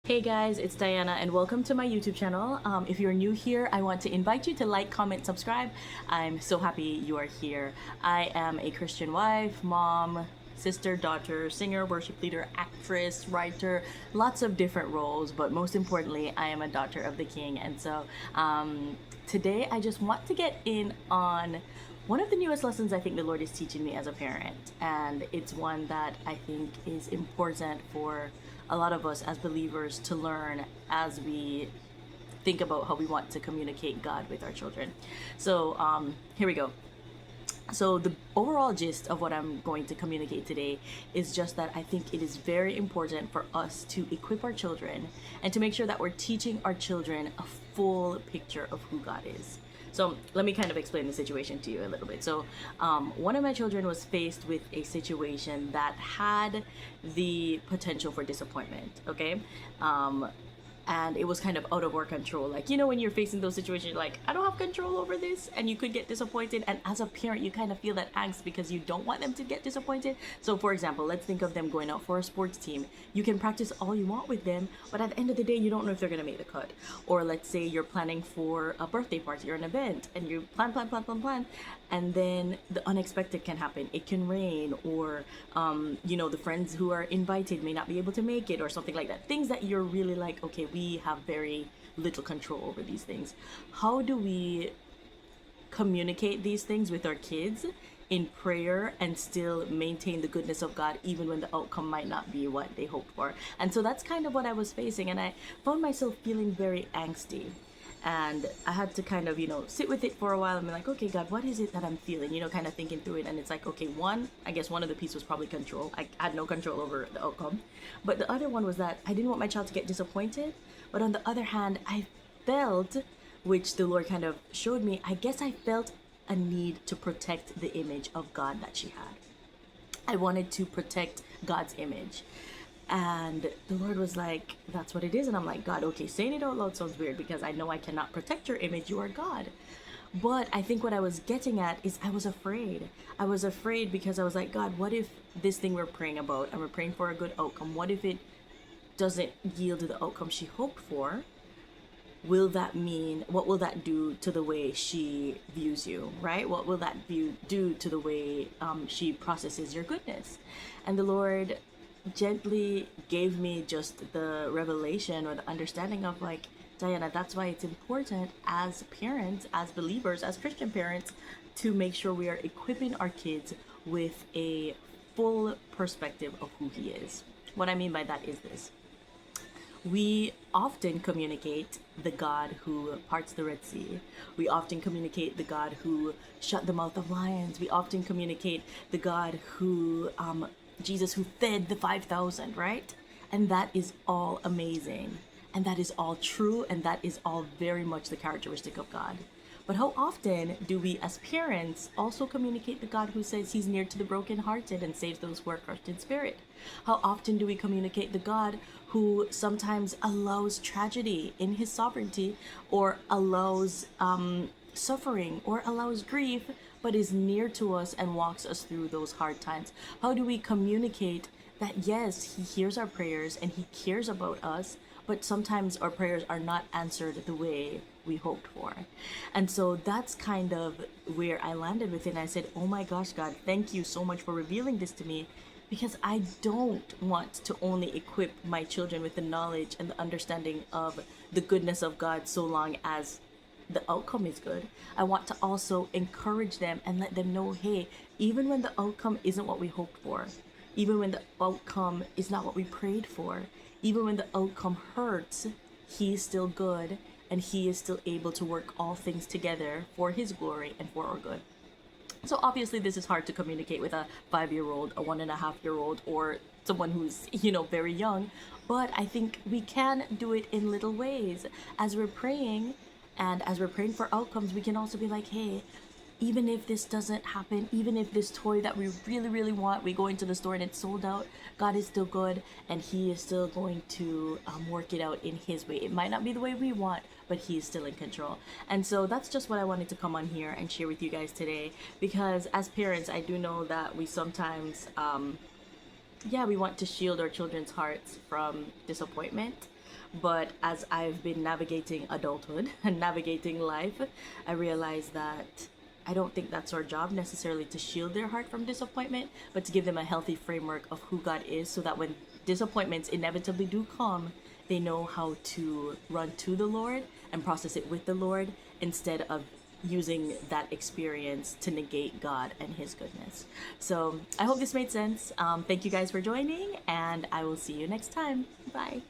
Hey guys, it's Diana and welcome to my YouTube channel. If you're new here, I want to invite you to like, comment, subscribe. I'm so happy you are here. I am a Christian wife, mom, sister, daughter, singer, worship leader, actress, writer, lots of different roles, but most importantly, I am a daughter of the King. And so today I just want to get in on one of the newest lessons I think the Lord is teaching me as a parent. And it's one that I think is important for a lot of us as believers to learn as we think about how we want to communicate God with our children. So here we go. So the overall gist of what I'm going to communicate today is just that I think it is very important for us to equip our children and to make sure that we're teaching our children a full picture of who God is. So let me kind of explain the situation to you a little bit. So one of my children was faced with a situation that had the potential for disappointment. Okay. And it was kind of out of our control. Like, you know, when you're facing those situations, you're like, I don't have control over this, and you could get disappointed. And as a parent, you kind of feel that angst because you don't want them to get disappointed. So for example, let's think of them going out for a sports team. You can practice all you want with them, but at the end of the day, you don't know if they're gonna make the cut. Or let's say you're planning for a birthday party or an event, and you plan, and then the unexpected can happen. It can rain, or you know, the friends who are invited may not be able to make it, or something like that. Things that you're really like, okay, we have very little control over these things. How do we communicate these things with our kids in prayer and still maintain the goodness of God even when the outcome might not be what they hoped for? And so that's kind of what I was facing, and I found myself feeling very angsty. And I had to kind of, you know, sit with it for a while and be like, okay, God, what is it that I'm feeling? You know, kind of thinking through it. And it's like, okay, I guess one of the pieces was probably control. I had no control over the outcome. But the other one was that I didn't want my child to get disappointed. But on the other hand, I felt, which the Lord kind of showed me, I guess I felt a need to protect the image of God that she had. I wanted to protect God's image. And the Lord was like, that's what it is. And I'm like, God, okay, saying it out loud sounds weird because I know I cannot protect your image. You are God. But I think what I was getting at is I was afraid. I was afraid because I was like, God, what if this thing we're praying about and we're praying for a good outcome, what if it doesn't yield the outcome she hoped for? What will that do to the way she views you, right? What will that do to the way she processes your goodness? And the Lord gently gave me just the revelation or the understanding of like, Diana, that's why it's important as parents, as believers, as Christian parents, to make sure we are equipping our kids with a full perspective of who He is. What I mean by that is this. We often communicate the God who parts the Red Sea. We often communicate the God who shut the mouth of lions. We often communicate the God who Jesus who fed the 5,000, right? And that is all amazing. And that is all true. And that is all very much the characteristic of God. But how often do we as parents also communicate the God who says He's near to the brokenhearted and saves those who are crushed in spirit? How often do we communicate the God who sometimes allows tragedy in His sovereignty, or allows suffering, or allows grief, but is near to us and walks us through those hard times? How do we communicate that yes, He hears our prayers and He cares about us, but sometimes our prayers are not answered the way we hoped for? And so that's kind of where I landed with it. And I said, oh my gosh, God, thank you so much for revealing this to me, because I don't want to only equip my children with the knowledge and the understanding of the goodness of God so long as the outcome is good. I want to also encourage them and let them know, hey, even when the outcome isn't what we hoped for, even when the outcome is not what we prayed for, even when the outcome hurts, He is still good, and He is still able to work all things together for His glory and for our good. So obviously this is hard to communicate with a 5-year-old, a 1.5-year-old, or someone who's, you know, very young. But I think we can do it in little ways. As we're praying, and as we're praying for outcomes, we can also be like, hey, even if this doesn't happen, even if this toy that we really, really want, we go into the store and it's sold out, God is still good, and He is still going to work it out in His way. It might not be the way we want, but He is still in control. And so that's just what I wanted to come on here and share with you guys today, because as parents, I do know that we sometimes, we want to shield our children's hearts from disappointment. But as I've been navigating adulthood and navigating life, I realized that I don't think that's our job necessarily to shield their heart from disappointment, but to give them a healthy framework of who God is so that when disappointments inevitably do come, they know how to run to the Lord and process it with the Lord instead of using that experience to negate God and His goodness. So I hope this made sense. Thank you guys for joining, and I will see you next time. Bye.